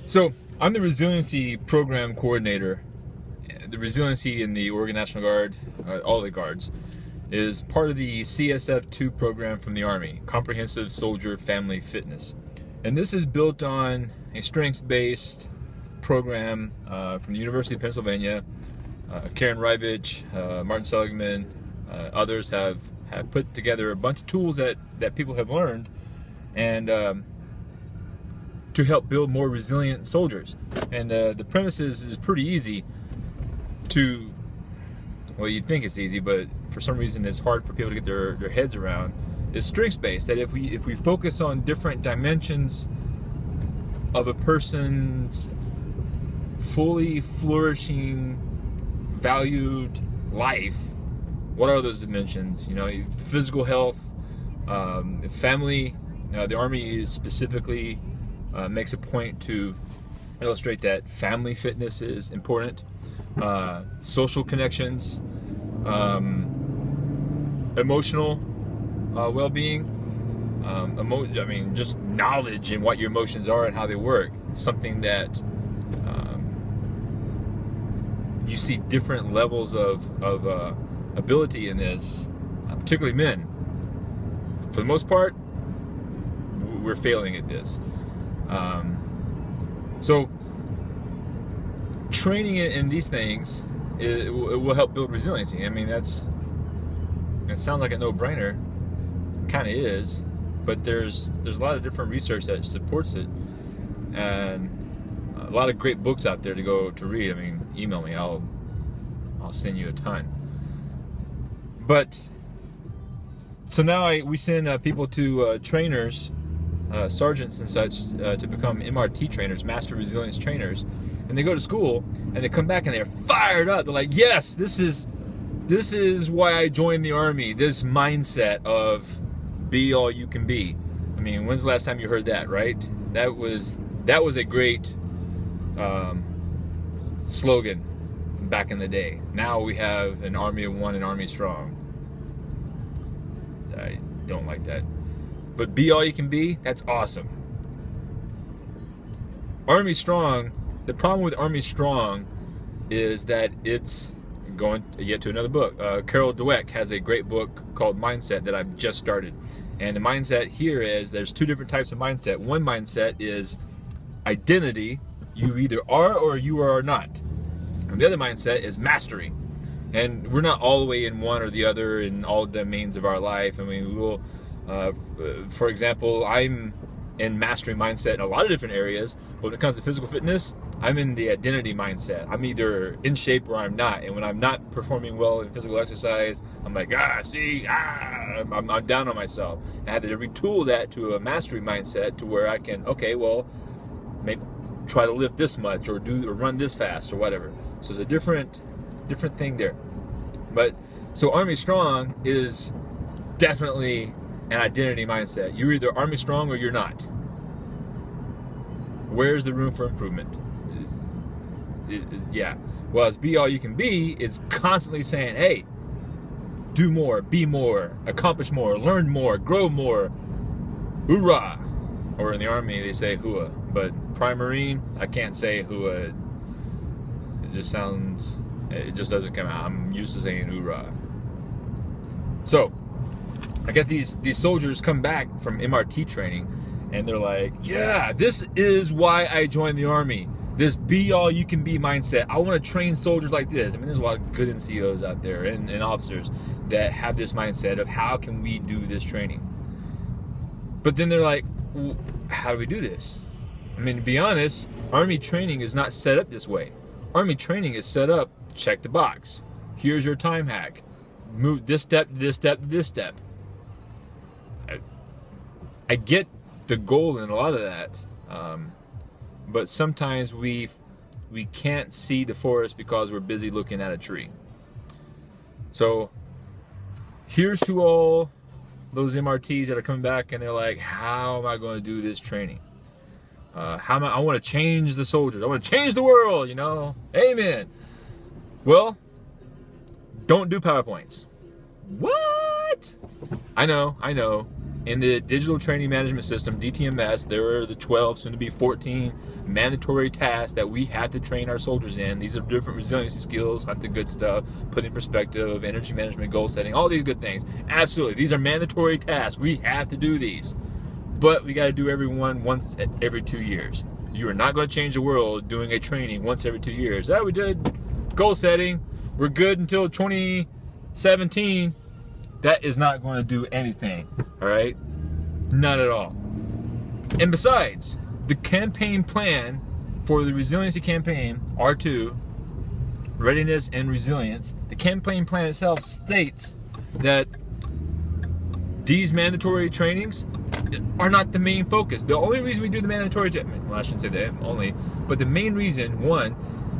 So I'm the resiliency program coordinator. The resiliency in the Oregon National Guard, all the guards, is part of the CSF2 program from the Army, Comprehensive Soldier Family Fitness. And this is built on a strengths-based program from the University of Pennsylvania. Karen Rivich, Martin Seligman, others have put together a bunch of tools that people have learned and to help build more resilient soldiers. And the premise is pretty easy to, well, you'd think it's easy, but for some reason it's hard for people to get their heads around. It's strengths-based, that if we focus on different dimensions of a person's fully flourishing, valued life, what are those dimensions? You know, physical health, family. The Army specifically makes a point to illustrate that family fitness is important. Social connections, emotional well-being, just knowledge in what your emotions are and how they work. Something that you see different levels of ability in this, particularly men. For the most part, we're failing at this. So training in these things, it will help build resiliency. I mean, it sounds like a no-brainer. It kind of is, but there's a lot of different research that supports it, and a lot of great books out there to read. I mean, email me, I'll send you a ton. But so now we send people to trainers, sergeants and such, to become MRT trainers, Master Resilience Trainers, and they go to school and they come back and they're fired up. They're like, yes, this is why I joined the Army. This mindset of be all you can be. I mean, when's the last time you heard that, right? That was a great slogan back in the day. Now we have an army of one and army strong. I don't like that. But be all you can be, that's awesome. Army Strong, the problem with Army Strong is that it's going yet to another book. Carol Dweck has a great book called Mindset that I've just started. And the mindset here is there's two different types of mindset. One mindset is identity. You either are or you are not. And the other mindset is mastery. And we're not all the way in one or the other in all domains of our life. I mean, we will, for example, I'm in mastery mindset in a lot of different areas, but when it comes to physical fitness, I'm in the identity mindset. I'm either in shape or I'm not. And when I'm not performing well in physical exercise, I'm like, I'm down on myself. And I have to retool that to a mastery mindset to where I can, okay, well, maybe try to lift this much or run this fast or whatever. So it's a different thing there. But so Army Strong is definitely an identity mindset. You're either Army Strong or you're not. Where's the room for improvement? Yeah. Well, as be all you can be is constantly saying, hey, do more, be more, accomplish more, learn more, grow more. Hoorah! Or in the Army they say hooah. But Prime Marine, I can't say hooah. It just doesn't come out. I'm used to saying hoorah. So I get these soldiers come back from MRT training and they're like, yeah, this is why I joined the Army. This be all you can be mindset. I want to train soldiers like this. I mean, there's a lot of good NCOs out there and officers that have this mindset of how can we do this training. But then they're like, well, how do we do this? I mean, to be honest, Army training is not set up this way. Army training is set up, check the box. Here's your time hack. Move this step, this step, this step. I get the goal in a lot of that, but sometimes we can't see the forest because we're busy looking at a tree. So here's to all those MRTs that are coming back and they're like, how am I going to do this training? I want to change the soldiers. I want to change the world, you know. Amen. Well, don't do PowerPoints. What? I know. in the digital training management system, DTMS, there are the 12, soon to be 14 mandatory tasks that we have to train our soldiers in. These are different resiliency skills, like the good stuff, put in perspective, energy management, goal setting, all these good things. Absolutely, these are mandatory tasks. We have to do these, but we got to do every one once every 2 years. You are not going to change the world doing a training once every 2 years. We did goal setting. We're good until 2017. That is not going to do anything, all right? Not at all. And besides, the campaign plan for the resiliency campaign, R2, readiness and resilience, the campaign plan itself states that these mandatory trainings are not the main focus. The only reason we do the mandatory, well, I shouldn't say that only, but the main reason, one,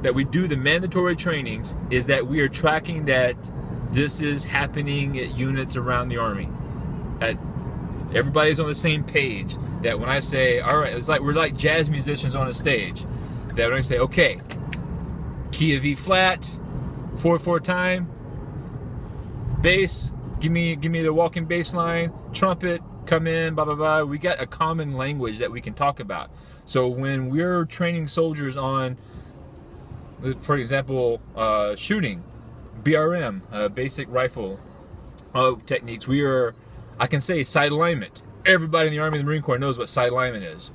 that we do the mandatory trainings is that we are tracking that this is happening at units around the Army. That everybody's on the same page. That when I say, all right, it's like we're like jazz musicians on a stage. That when I say, okay, key of E flat, 4/4 time, bass, give me the walking bass line, trumpet, come in, blah blah blah. We got a common language that we can talk about. So when we're training soldiers on, for example, shooting, BRM, basic rifle techniques, I can say sight alignment. Everybody in the Army and the Marine Corps knows what sight alignment is.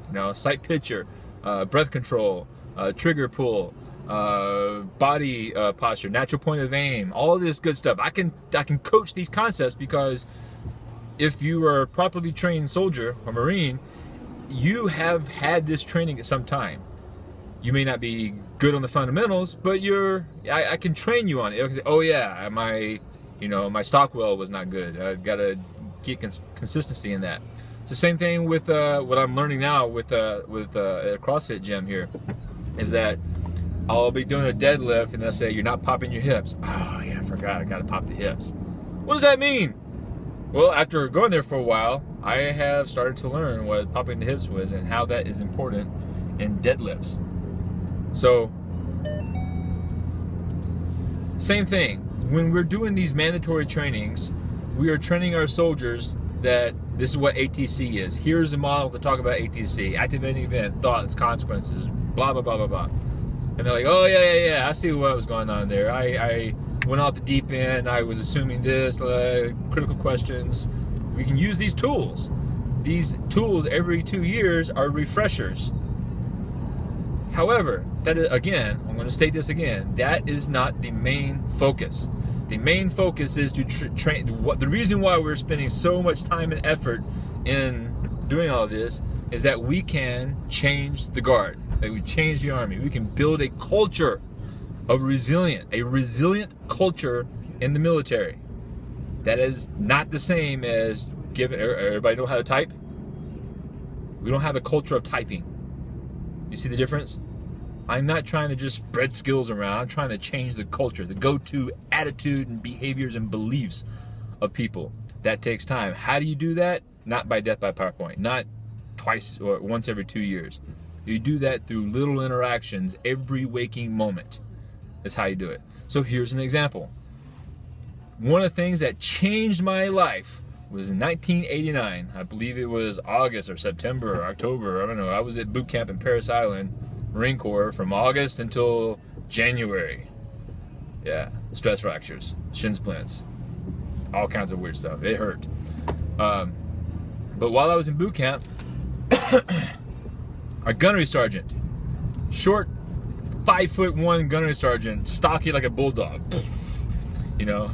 You know, sight picture, breath control, trigger pull, body posture, natural point of aim, all of this good stuff. I can coach these concepts because if you are a properly trained soldier or Marine, you have had this training at some time. You may not be good on the fundamentals, but I can train you on it. I can say, oh yeah, my Stockwell was not good. I've got to get consistency in that. It's the same thing with what I'm learning now with a CrossFit gym here, is that I'll be doing a deadlift and they'll say, you're not popping your hips. Oh yeah, I forgot, I got to pop the hips. What does that mean? Well, after going there for a while, I have started to learn what popping the hips was and how that is important in deadlifts. So, same thing. When we're doing these mandatory trainings, we are training our soldiers that this is what ATC is. Here's a model to talk about ATC. Activating event, thoughts, consequences, blah, blah, blah, blah, blah. And they're like, oh, yeah, I see what was going on there. I went off the deep end. I was assuming this, critical questions. We can use these tools. These tools every 2 years are refreshers. However, that is, again, I'm going to state this again, that is not the main focus. The main focus is to train. The reason why we're spending so much time and effort in doing all of this is that we can change the Guard, that we change the Army. We can build a culture of a resilient culture in the military. That is not the same as everybody know how to type? We don't have a culture of typing. You see the difference? I'm not trying to just spread skills around. I'm trying to change the culture, the go-to attitude and behaviors and beliefs of people. That takes time. How do you do that? Not by death by PowerPoint. Not twice or once every 2 years. You do that through little interactions every waking moment. That's how you do it. So here's an example. One of the things that changed my life was in 1989. I believe it was August or September or October. I don't know. I was at boot camp in Parris Island, Marine Corps, from August until January. Yeah, stress fractures, shin splints, all kinds of weird stuff. It hurt. But while I was in boot camp, our gunnery sergeant, short, 5'1" gunnery sergeant, stocky like a bulldog, you know,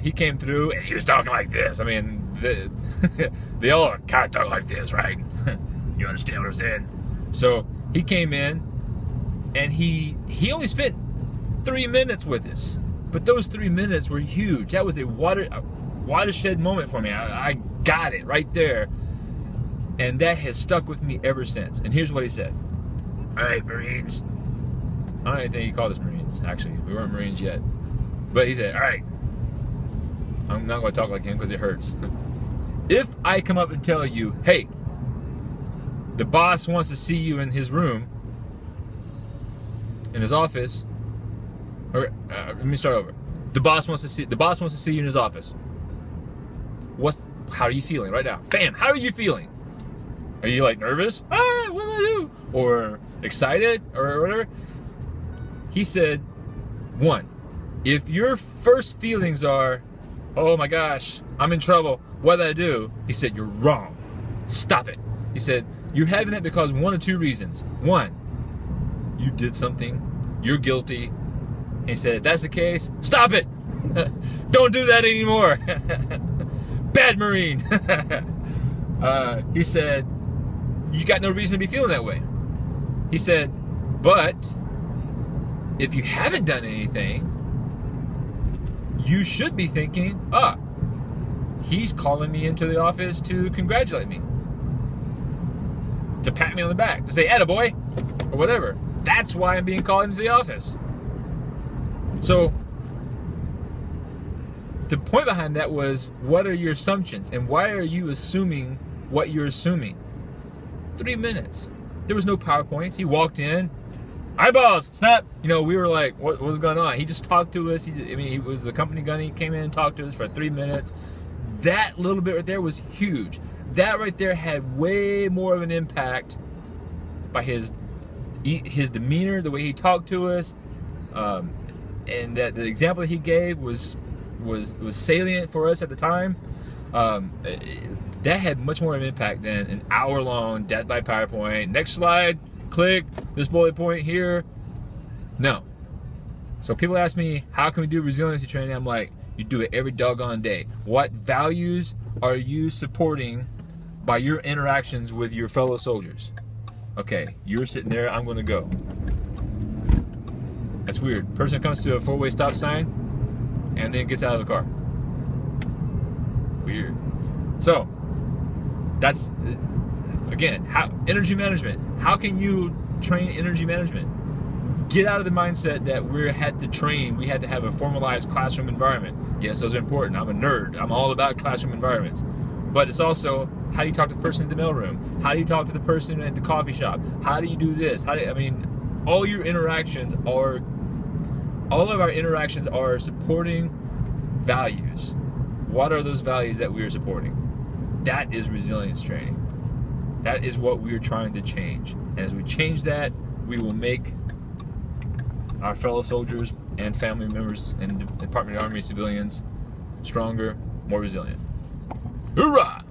he came through and he was talking like this. I mean, they all kind of talk like this, right? You understand what I'm saying? So he came in and he only spent 3 minutes with us, but those 3 minutes were huge. That was a watershed moment for me. I got it right there, and that has stuck with me ever since. And here's what he said. All right, Marines. I don't even think he called us Marines, actually. We weren't Marines yet. But he said, all right, I'm not going to talk like him because it hurts. If I come up and tell you, hey, the boss wants to see you in his room, in his office, or let me start over. The boss wants to see you in his office. How are you feeling right now? Bam, how are you feeling? Are you like nervous? Ah, what do I do? Or excited or whatever? He said, 1, if your first feelings are, oh my gosh, I'm in trouble, what did I do? He said, you're wrong. Stop it. He said, you're having it because 1 of 2 reasons. 1, you did something, you're guilty. And he said, if that's the case, stop it. Don't do that anymore. Bad Marine. He said, you got no reason to be feeling that way. He said, but if you haven't done anything, you should be thinking, he's calling me into the office to congratulate me, to pat me on the back, to say, attaboy, or whatever. That's why I'm being called into the office. So the point behind that was, what are your assumptions? And why are you assuming what you're assuming? 3 minutes. There was no PowerPoints. He walked in, eyeballs, snap. We were like, what was going on? He just talked to us. He was the company gunny. He came in and talked to us for 3 minutes. That little bit right there was huge. That right there had way more of an impact by his demeanor, the way he talked to us, and that the example that he gave was salient for us at the time. That had much more of an impact than an hour-long death by PowerPoint. Next slide, click, this bullet point here. No. So people ask me, how can we do resiliency training? I'm like, you do it every doggone day. What values are you supporting by your interactions with your fellow soldiers? Okay, you're sitting there, I'm gonna go. That's weird. Person comes to a 4-way stop sign and then gets out of the car. Weird. So, that's, again, energy management. How can you train energy management? Get out of the mindset that we had to have a formalized classroom environment. Yes, those are important. I'm a nerd. I'm all about classroom environments. But it's also, how do you talk to the person in the mailroom? How do you talk to the person at the coffee shop? How do you do this? All of our interactions are supporting values. What are those values that we are supporting? That is resilience training. That is what we are trying to change. And as we change that, we will make our fellow soldiers and family members and Department of the Army civilians stronger, more resilient. Hoorah!